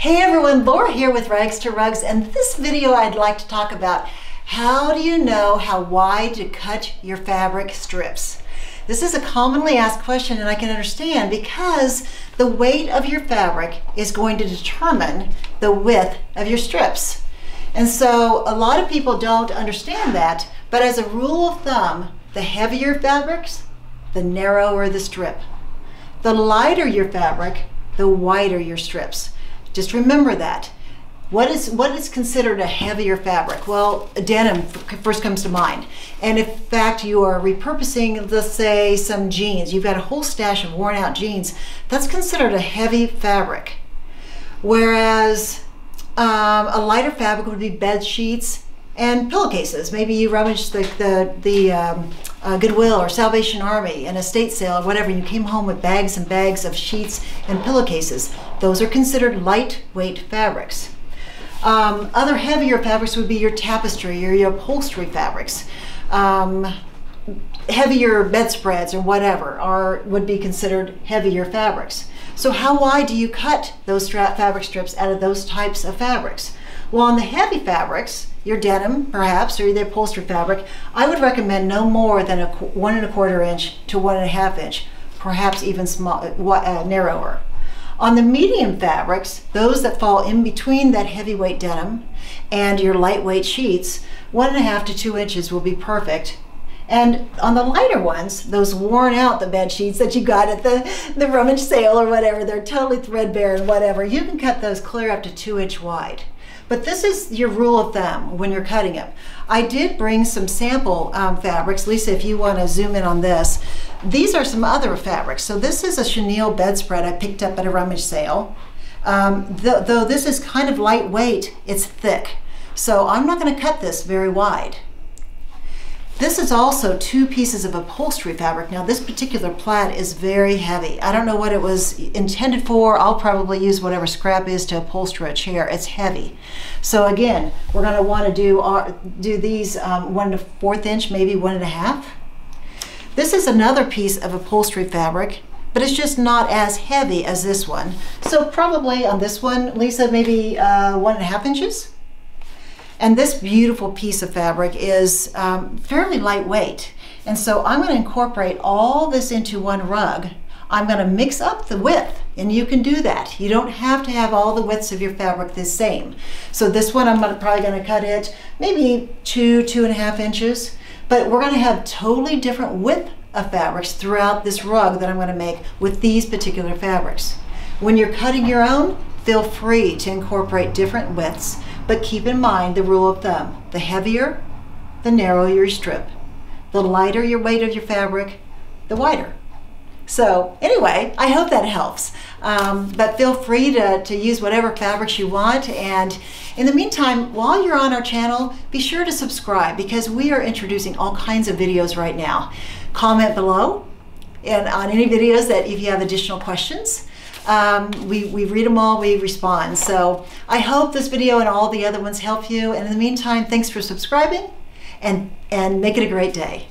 Hey everyone, Lora here with Rags to Rugs, and this video I'd like to talk about how do you know how wide to cut your fabric strips. This is a commonly asked question, and I can understand because the weight of your fabric is going to determine the width of your strips. And so a lot of people don't understand that, but as a rule of thumb, the heavier fabrics, the narrower the strip. The lighter your fabric, the wider your strips. Just remember that. What is considered a heavier fabric? Well, denim first comes to mind. And in fact, you are repurposing, let's say, some jeans. You've got a whole stash of worn out jeans. That's considered a heavy fabric. Whereas a lighter fabric would be bed sheets and pillowcases. Maybe you rummaged the Goodwill or Salvation Army, an estate sale or whatever, and you came home with bags and bags of sheets and pillowcases. Those are considered lightweight fabrics. Other heavier fabrics would be your tapestry or your upholstery fabrics. Heavier bedspreads or whatever would be considered heavier fabrics. So how wide do you cut those fabric strips out of those types of fabrics? Well, on the heavy fabrics, your denim perhaps, or the upholstery fabric, I would recommend no more than 1 1/4 inch to 1 1/2 inch, perhaps even narrower. On the medium fabrics, those that fall in between that heavyweight denim and your lightweight sheets, 1 1/2 to 2 inches will be perfect. And on the lighter ones, those worn out the bed sheets that you got at the rummage sale or whatever, they're totally threadbare and whatever, you can cut those clear up to 2 inch wide. But this is your rule of thumb when you're cutting them. I did bring some sample fabrics. Lisa, if you want to zoom in on this. These are some other fabrics. So this is a chenille bedspread I picked up at a rummage sale. Though this is kind of lightweight, it's thick. So I'm not going to cut this very wide. This is also 2 pieces of upholstery fabric. Now this particular plaid is very heavy. I don't know what it was intended for. I'll probably use whatever scrap is to upholster a chair. It's heavy. So again, we're going to want to do these 1 1/4 inch, maybe 1 1/2. This is another piece of upholstery fabric, but it's just not as heavy as this one. So probably on this one, Lisa, maybe 1 1/2 inches. And this beautiful piece of fabric is fairly lightweight. And so I'm going to incorporate all this into one rug. I'm going to mix up the width, and you can do that. You don't have to have all the widths of your fabric the same. So this one, I'm probably going to cut it maybe 2 1/2 inches. But we're going to have totally different width of fabrics throughout this rug that I'm going to make with these particular fabrics. When you're cutting your own, feel free to incorporate different widths. But keep in mind the rule of thumb. The heavier, the narrower your strip. The lighter your weight of your fabric, the wider. So anyway, I hope that helps. But feel free to use whatever fabrics you want. And in the meantime, while you're on our channel, be sure to subscribe because we are introducing all kinds of videos right now. Comment below and on any videos that if you have additional questions. We read them all, we respond. So I hope this video and all the other ones help you. And in the meantime, thanks for subscribing and make it a great day.